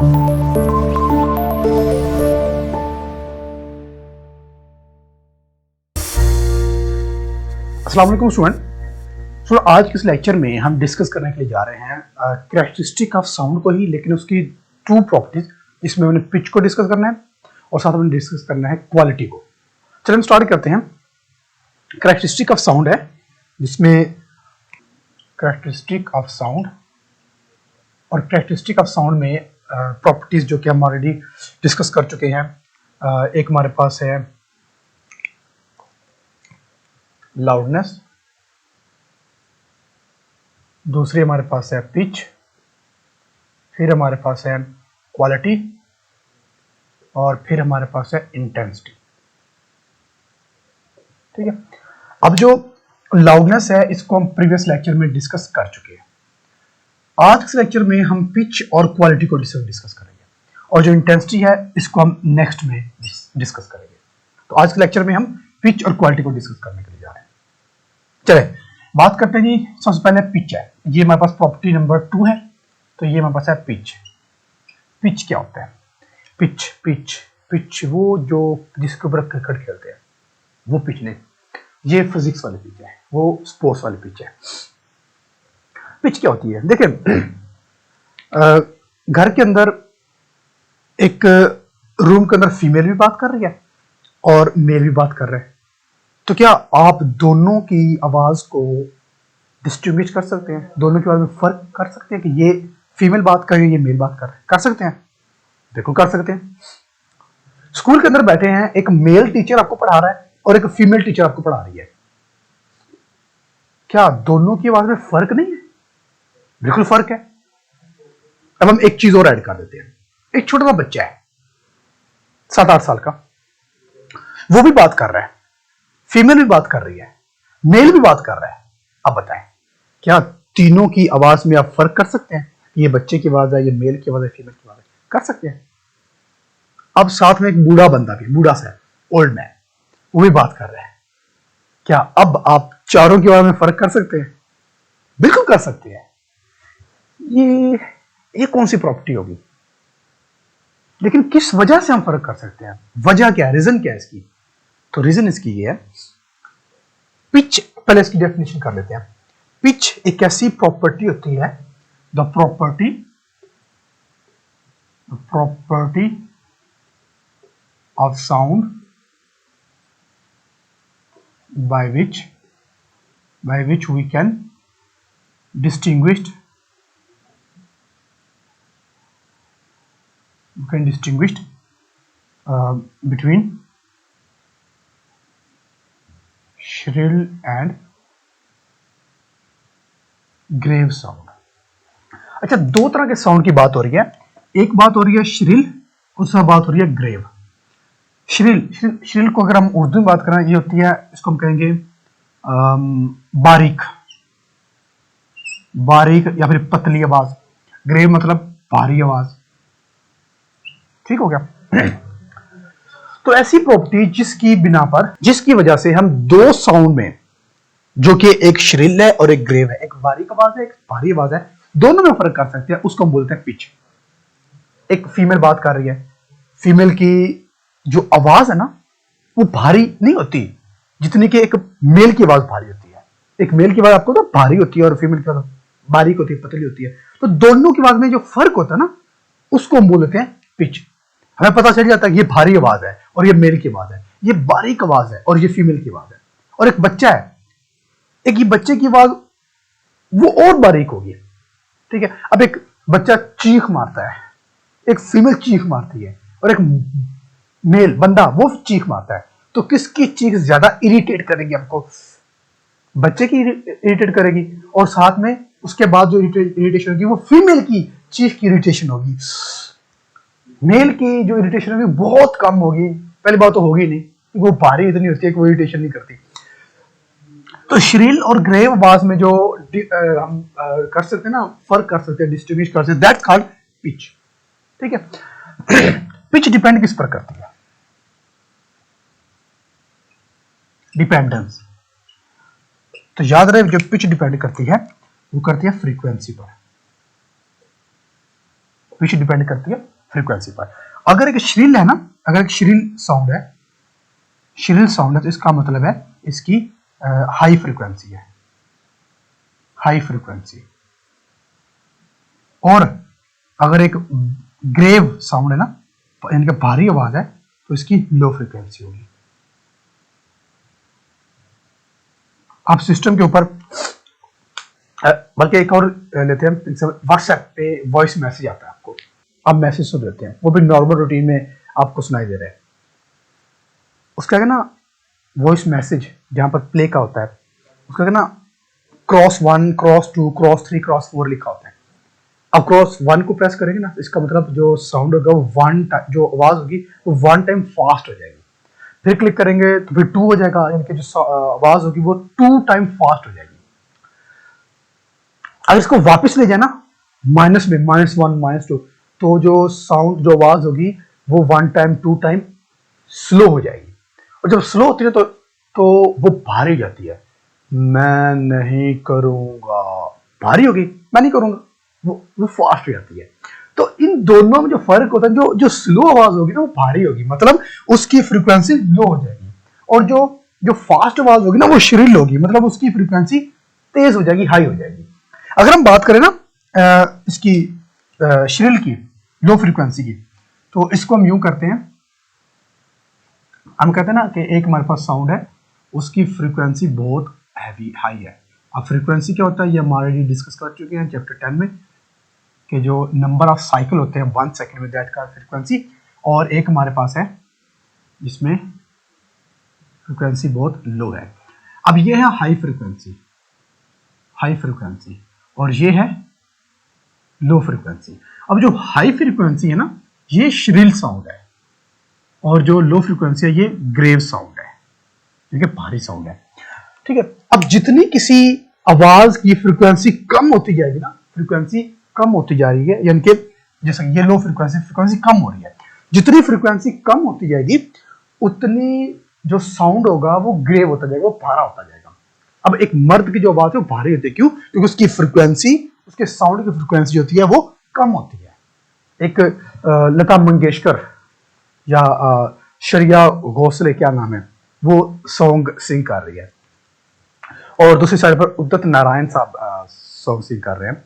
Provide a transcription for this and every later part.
अस्सलाम वालेकुम स्टूडेंट। आज के इस लेक्चर में हम डिस्कस करने के लिए जा रहे हैं कैरेक्टरिस्टिक ऑफ साउंड को ही, लेकिन उसकी टू प्रॉपर्टीज। इसमें हमने पिच को डिस्कस करना है और साथ में डिस्कस करना है क्वालिटी को। चलिए हम स्टार्ट करते हैं। कैरेक्टरिस्टिक ऑफ साउंड है, जिसमें कैरेक्टरिस्टिक ऑफ साउंड और कैरेक्टरिस्टिक ऑफ साउंड में प्रॉपर्टीज जो कि हम ऑलरेडी डिस्कस कर चुके हैं। एक हमारे पास है लाउडनेस, दूसरी हमारे पास है पिच, फिर हमारे पास है क्वालिटी और फिर हमारे पास है इंटेंसिटी। ठीक है, अब जो लाउडनेस है इसको हम प्रीवियस लेक्चर में डिस्कस कर चुके हैं। आज के लेक्चर में हम पिच और क्वालिटी को डिस्कस करेंगे और जो इंटेंसिटी है इसको हम नेक्स्ट में डिस्कस करेंगे। तो आज के लेक्चर में हम पिच और क्वालिटी को डिस्कस करने के लिए जा रहे हैं। चले बात करते हैं जी। सबसे पहले पिच है, ये हमारे पास प्रॉपर्टी नंबर 2 है। तो ये हमारे पास है पिच। पिच क्या होता है? पिच पिच पिच वो जो जिसके ऊपर क्रिकेट खेलते हैं वो पिच नहीं, ये फिजिक्स वाली पिच है, वो स्पोर्ट्स वाली पिच है। पिच क्या होती है? देखिए, घर के अंदर एक रूम के अंदर फीमेल भी बात कर रही है और मेल भी बात कर रहे हैं, तो क्या आप दोनों की आवाज को डिस्टिंग्विश कर सकते हैं? दोनों की आवाज में फर्क कर सकते हैं कि ये फीमेल बात कर रही है, ये मेल बात कर रहे हैं? कर सकते हैं, बिल्कुल कर सकते हैं। स्कूल के अंदर बैठे हैं, एक मेल टीचर आपको पढ़ा रहा है और एक फीमेल टीचर आपको पढ़ा रही है, क्या दोनों की आवाज में फर्क नहीं है? बिल्कुल फर्क है। अब हम एक चीज और ऐड कर देते हैं। एक छोटा सा बच्चा है 7-8 साल का, वो भी बात कर रहा है, फीमेल भी बात कर रही है, मेल भी बात कर रहा है। अब बताएं, क्या तीनों की आवाज में आप फर्क कर सकते हैं? ये बच्चे की आवाज है, ये मेल की आवाज है, फीमेल की आवाज है? कर सकते हैं। अब साथ में एक बूढ़ा बंदा भी, बूढ़ा सा ओल्ड मैन, वो भी बात कर रहा है, क्या अब आप चारों की आवाज में फर्क कर सकते हैं? बिल्कुल कर सकते हैं। ये कौन सी प्रॉपर्टी होगी? लेकिन किस वजह से हम फर्क कर सकते हैं? वजह क्या है, रीजन क्या है इसकी? तो रीजन इसकी ये है, पिच, पहले इसकी डेफिनेशन कर लेते हैं। पिच एक ऐसी प्रॉपर्टी होती है, the property of sound by which we can distinguish between shrill and grave sound। अच्छा, दो तरह के साउंड की बात हो रही है। एक बात हो रही है श्रिल, दूसरा बात हो रही है ग्रेव। श्रिल को अगर हम उर्दू में बात करें, ये होती है, इसको हम कहेंगे बारीक या फिर पतली आवाज। ग्रेव मतलब भारी आवाज। ठीक हो गया? तो ऐसी प्रॉपर्टी जिसकी वजह से हम दो साउंड में, जो कि एक श्रिल है और एक ग्रेव है, एक बारीक आवाज है, एक भारी आवाज है, दोनों में फर्क कर सकते हैं, उसको हम बोलते हैं पिच। एक फीमेल बात कर रही है, फीमेल की जो आवाज है ना, वो भारी नहीं होती जितनी कि एक मेल की आवाज भारी होती है। एक मेल की आवाज आपको तो भारी होती है और फीमेल की आवाज बारीक होती है, पतली होती है। तो दोनों की आवाज में जो फर्क होता है ना, उसको हम बोलते हैं पिच। हमें पता चल जाता है कि ये भारी आवाज है और ये मेल की आवाज है, ये बारीक आवाज है और ये फीमेल की आवाज है। और एक बच्चा है, एक ये बच्चे की आवाज वो और बारीक होगी। ठीक है, अब एक बच्चा चीख मारता है, एक फीमेल चीख मारती है और एक मेल बंदा वो चीख मारता है, तो किसकी चीख ज्यादा इरिटेट करेगी हमको? बच्चे की इरिटेट करेगी, और साथ में उसके बाद जो इरिटेशन होगी वो फीमेल की चीख की इरिटेशन होगी। मेल की जो इरिटेशन होगी बहुत कम होगी। पहली बात तो होगी नहीं, वो भारी इतनी होती है कि वो इरिटेशन नहीं करती। तो श्रिल और ग्रेव आवाज में जो हम कर सकते हैं ना, फर्क कर सकते हैं, डिस्टिंग्विश कर सकते हैं, दैट्स कॉल्ड पिच। ठीक है। पिच डिपेंड किस पर करती है? डिपेंडेंस। तो याद रहे, जो पिच डिपेंड करती है वो करती है फ्रीक्वेंसी पर। विच डिपेंड करती है फ्रीक्वेंसी पर। अगर एक श्रिल है ना, अगर एक श्रिल साउंड है, तो इसका मतलब है इसकी हाई फ्रीक्वेंसी है, हाई फ्रीक्वेंसी। और अगर एक ग्रेव साउंड है ना, इनका भारी आवाज है, तो इसकी लो फ्रीक्वेंसी होगी। आप सिस्टम के ऊपर बल्कि एक और लेते हैं, व्हाट्सएप पे वॉइस मैसेज आता है आपको, आप मैसेज सुन लेते हैं, वो भी नॉर्मल रूटीन में आपको सुनाई दे रहा है। उसका है ना वॉइस मैसेज जहां पर प्ले का होता है, उसका है ना क्रॉस 1, क्रॉस 2, क्रॉस 3, क्रॉस 4 लिखा होता है। अब क्रॉस 1 को प्रेस करेंगे ना, इसका मतलब जो साउंड होगा वो जो आवाज होगी वो 1 टाइम फास्ट हो जाएगी। फिर क्लिक करेंगे तो फिर 2 हो जाएगा, यानी कि जो आवाज होगी वो 2 टाइम फास्ट हो जाएगी। अगर इसको वापस ले जाए ना माइनस में, -1, -2, तो जो साउंड जो आवाज होगी वो 1 टाइम 2 टाइम स्लो हो जाएगी। और जब स्लो होती है तो वो भारी जाती है। मैं नहीं करूंगा, भारी होगी, मैं नहीं करूंगा, वो फास्ट हो जाती है। तो इन दोनों में जो फर्क होता है, जो स्लो आवाज होगी ना वो भारी होगी, मतलब उसकी फ्रीक्वेंसी लो हो जाएगी। और जो फास्ट आवाज होगी ना वो श्रिल होगी, मतलब उसकी फ्रीक्वेंसी तेज हो जाएगी, हाई हो जाएगी। अगर हम बात करें ना इसकी श्रिल की, लो फ्रीक्वेंसी की, तो इसको हम यूं करते हैं, हम कहते हैं ना कि एक हमारे पास साउंड है, उसकी फ्रीक्वेंसी बहुत हैवी हाई है। अब फ्रीक्वेंसी क्या होता है ये हम ऑलरेडी डिस्कस कर चुके हैं चैप्टर 10 में, कि जो नंबर ऑफ साइकिल होते हैं 1 सेकंड में, दैट का फ्रीक्वेंसी। और एक हमारे पास है जिसमें फ्रीक्वेंसी बहुत लो है। अब ये है हाई फ्रीक्वेंसी, और ये है लो फ्रीक्वेंसी। अब जो हाई फ्रीक्वेंसी है ना ये श्रिल साउंड है, और जो लो फ्रीक्वेंसी है ये ग्रेव साउंड है, ठीक है, भारी साउंड है, ठीक है। अब जितनी किसी आवाज की फ्रीक्वेंसी कम होती जाएगी ना, फ्रीक्वेंसी कम होती जा रही है, यानी कि जैसे ये लो फ्रीक्वेंसी कम हो रही है, जितनी फ्रीक्वेंसी कम होती जाएगी उतनी जो साउंड होगा वो ग्रेव होता जाएगा, वो भारा होता जाएगा। अब एक मर्द की जो आवाज है वो भारी होती है, क्यों? क्योंकि उसकी फ्रीक्वेंसी, उसके साउंड की फ्रीक्वेंसी होती है वो कम होती है। एक लता मंगेशकर या श्रेया घोषाल, क्या नाम है, वो सॉन्ग सिंग कर रही है, और दूसरी साइड पर उदित नारायण साहब सॉन्ग सिंग कर रहे हैं।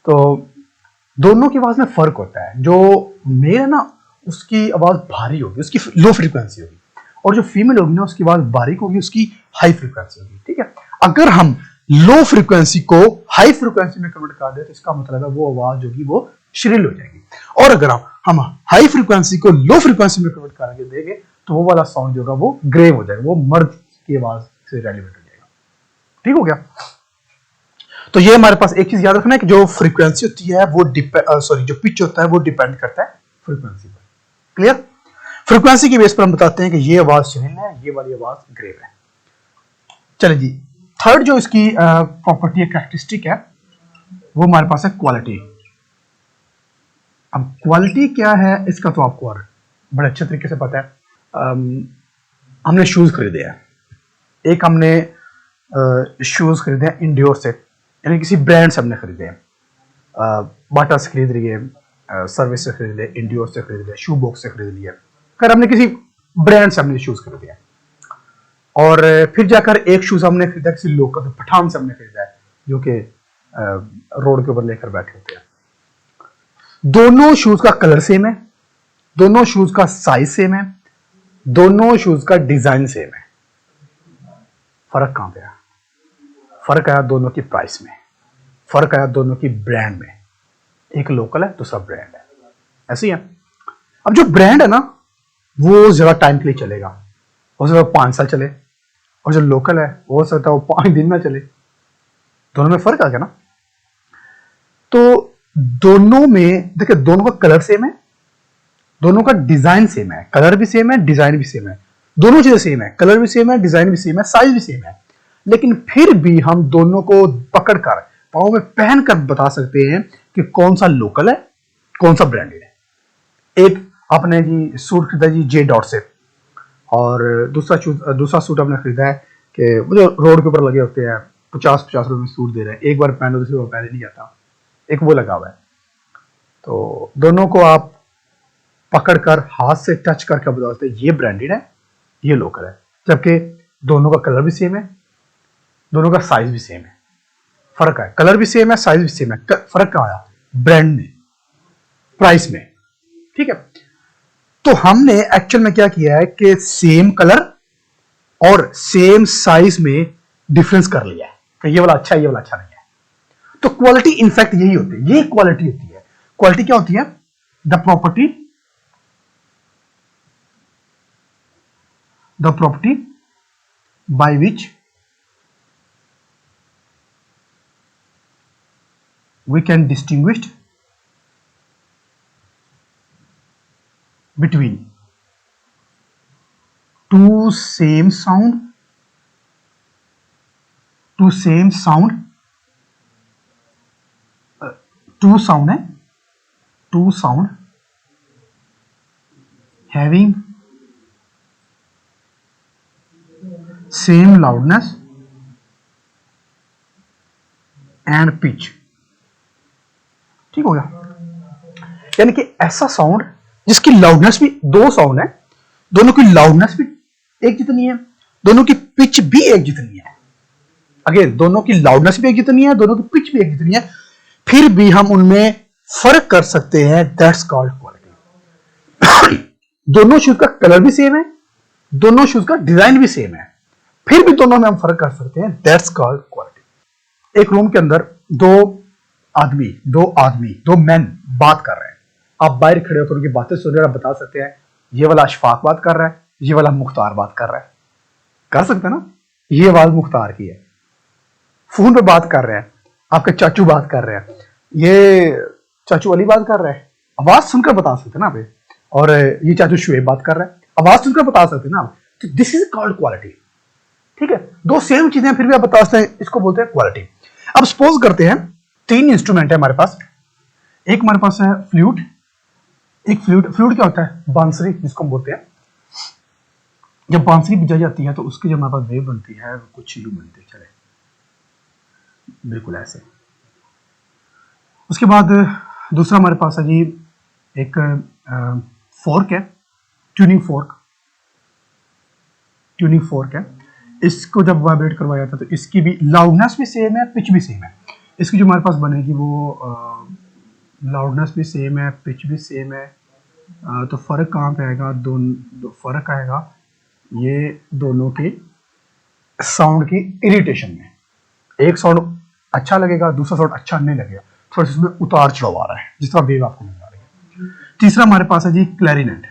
तो दोनों की आवाज में फर्क होता है। जो मेल है ना उसकी आवाज भारी होगी, उसकी लो फ्रीक्वेंसी होगी, और जो फीमेल होगी ना उसकी आवाज बारीक होगी, उसकी हाई फ्रीक्वेंसी होगी, ठीक है। अगर हम लो फ्रीक्वेंसी को हाई फ्रीक्वेंसी में कन्वर्ट कर दे तो इसका मतलब है वो आवाज होगी वो श्रिल हो जाएगी। और अगर हम हाई फ्रीक्वेंसी को लो फ्रीक्वेंसी में कन्वर्ट करके देंगे तो वो वाला साउंड जो होगा वो ग्रेव हो जाएगा, वो मर्द की आवाज से रेलिवेंट हो जाएगा। ठीक हो गया? तो ये हमारे पास एक चीज याद रखना है कि जो फ्रीक्वेंसी होती है वो जो पिच होता है वो डिपेंड करता है फ्रीक्वेंसी पर। क्लियर? फ्रीक्वेंसी की बेस पर हम बताते हैं कि ये आवाज श्रिल है, ये वाली आवाज ग्रेव है। चलिए जी, थर्ड जो इसकी प्रॉपर्टी है, कैरेक्टरिस्टिक है, वो हमारे पास है क्वालिटी। अब क्वालिटी क्या है इसका तो आपको और बड़े अच्छे तरीके से पता है। हमने शूज खरीदे हैं, एक हमने शूज खरीदे हैं इंडियोर से, यानी किसी ब्रांड से हमने खरीदे हैं, बाटा से खरीद लिए, सर्विस से खरीद लिए, इंडियोर से खरीद लिया, शू बॉक्स से खरीद लिया, खैर हमने किसी ब्रांड से हमने शूज खरीदे हैं। और फिर जाकर एक शूज हमने खरीदा किसी लोकल पठान से हमने खरीदा है, जो कि रोड के ऊपर लेकर बैठे होते हैं। दोनों शूज का कलर सेम है, दोनों शूज का साइज सेम है, दोनों शूज का डिजाइन सेम है। फर्क कहां पे आया? फर्क आया दोनों की प्राइस में, फर्क आया दोनों की ब्रांड में। एक लोकल है, दूसरा ब्रांड है, ऐसे ही है। अब जो ब्रांड है ना वो ज्यादा टाइम के लिए चलेगा, हो सकता है 5 साल चले, और जो लोकल है वो हो सकता है वो 5 दिन में चले। दोनों में फर्क आ गया ना। तो दोनों में देखिए, दोनों का कलर सेम है, दोनों का डिजाइन सेम है, कलर भी सेम है, डिजाइन भी सेम है, दोनों चीजें सेम है, कलर भी सेम है, डिजाइन भी सेम है, साइज भी सेम है, लेकिन फिर भी हम दोनों को पकड़कर पाँव में पहनकर बता सकते हैं कि कौन सा लोकल है, कौन सा ब्रांडेड है। एक आपने जी सूट खरीदा जी जे डॉट से, और दूसरा सूट आपने खरीदा है कि वो जो रोड के ऊपर लगे होते हैं 50-50 रुपए में सूट दे रहे हैं, एक बार पहनो दूसरी बार पहने नहीं आता। एक वो लगा हुआ है। तो दोनों को आप पकड़कर हाथ से टच करके बता सकते हैं ये ब्रांडेड है, ये लोकल है, जबकि दोनों का कलर भी सेम है, दोनों का साइज भी सेम है। फर्क है, कलर भी सेम है, साइज भी सेम है, फर्क कहाँ आया? ब्रांड में, प्राइस में। ठीक है, तो हमने एक्चुअल में क्या किया है कि सेम कलर और सेम साइज में डिफरेंस कर लिया है कि ये वाला अच्छा है, ये वाला अच्छा नहीं है। तो क्वालिटी इनफैक्ट यही होती है, ये क्वालिटी होती है। क्वालिटी क्या होती है? The property by which we can distinguish between two same sound two sound having same loudness and pitch। ठीक हो गया? यानी कि ऐसा साउंड जिसकी लाउडनेस भी, दो साउंड है, दोनों की लाउडनेस भी एक जितनी है, दोनों की पिच भी एक जितनी है। अगेन, दोनों की लाउडनेस भी एक जितनी है, दोनों की पिच भी एक जितनी है, फिर भी हम उनमें फर्क कर सकते हैं। That's called quality. दोनों शूज का कलर भी सेम है, दोनों शूज का डिजाइन भी सेम है, फिर भी दोनों में हम फर्क कर सकते हैं। That's called quality. एक रूम के अंदर दो मैन बात कर रहे हैं, आप बाहर खड़े होकर उनकी बातें सुन रहे हैं, बता सकते हैं ये वाला अशफाक बात कर रहा है, ये वाला मुख्तार बात कर रहा है। कर सकते हैं ना? ये आवाज मुख्तार की है। फोन पे बात कर रहे हैं, आपके चाचू बात कर रहे हैं, ये चाचू अली बात कर रहा है, आवाज सुनकर बता सकते हैं ना आप। और ये चाचू शुएब बात कर रहा है, आवाज सुनकर बता सकते हैं ना आप। तो दिस इज कॉल्ड क्वालिटी। ठीक है, दो सेम चीजें फिर भी आप बता सकते हैं, इसको बोलते हैं क्वालिटी। अब सपोज करते हैं तीन इंस्ट्रूमेंट है हमारे पास। एक हमारे पास है फ्लूट, एक फ्लूट क्या होता है? बांसुरी जिसको हम बोलते हैं। जब बांसुरी बजाई जाती है तो उसकी जब हमारे पास वेव बनती है कुछ यूं बनती है, चले बिल्कुल ऐसे। उसके बाद दूसरा हमारे पास है जी एक फोर्क है, ट्यूनिंग फोर्क है। इसको जब वाइब्रेट करवाया जाता है तो इसकी भी लाउडनेस भी सेम है, पिच भी सेम है। इसकी जो हमारे पास बनेगी वो लाउडनेस भी सेम है, पिच भी सेम है। तो फर्क कहाँ पे आएगा? फर्क आएगा ये दोनों के साउंड की इरिटेशन में। एक साउंड अच्छा लगेगा, दूसरा साउंड अच्छा नहीं लगेगा, थोड़ा सा इसमें उतार चढ़ाव आ रहा है, जिस तरह वेव आपको मिल रही है। तीसरा हमारे पास है जी क्लैरिनेट।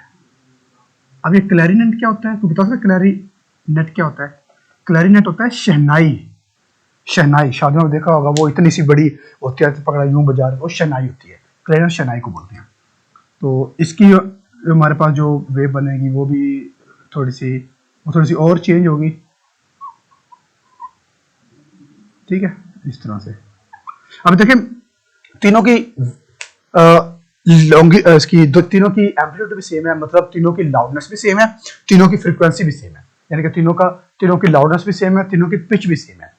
अब ये क्लैरिनेट क्या होता है? तो बता सकते क्लैरिनेट क्या होता है? क्लैरिनेट होता है शहनाई। शादियों में देखा होगा, वो इतनी सी बड़ी होती है, पकड़ा यूं बजा रहे, वो शहनाई होती है। क्लैरिनेट शहनाई को बोलते हैं। तो इसकी हमारे पास जो वेव बनेगी वो भी थोड़ी सी और चेंज होगी। ठीक है, इस तरह से। अब देखें तीनों की तीनों की एम्पलीट्यूड भी सेम है, मतलब तीनों की लाउडनेस भी सेम है, तीनों की फ्रीक्वेंसी भी सेम है, यानी कि तीनों की लाउडनेस भी सेम है, तीनों की पिच भी सेम है।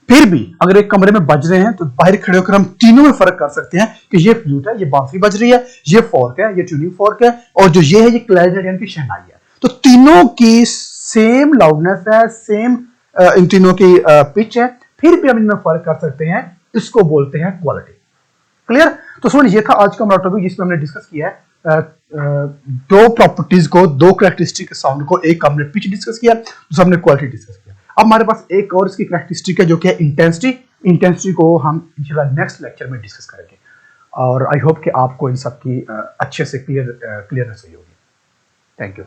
फिर भी अगर एक कमरे में बज रहे हैं तो बाहर खड़े होकर हम तीनों में फर्क कर सकते हैं कि ये फ्लूट है, ये बांसुरी बज रही है, ये फोर्क है, ये ट्यूनिंग फोर्क है, और जो ये है ये क्लैरिनेट यानी कि शहनाई है। तो तीनों की सेम लाउडनेस है, सेम इन तीनों की पिच है, फिर भी हम इनमें फर्क कर सकते हैं, इसको बोलते हैं क्वालिटी। क्लियर? तो सुनिए, ये था आज का हमारा टॉपिक जिसमें हमने डिस्कस किया है दो प्रॉपर्टीज को, दो कैरेक्टरिस्टिक साउंड को। एक हमने पिच डिस्कस किया, दूसरा हमने क्वालिटी डिस्कस किया। अब हमारे पास एक और इसकी कैरेक्टरिस्टिक है जो कि है इंटेंसिटी को हम इंशाल्लाह नेक्स्ट लेक्चर में डिस्कस करेंगे। और आई होप कि आपको इन सब की अच्छे से क्लियरनेस हुई होगी। Thank you.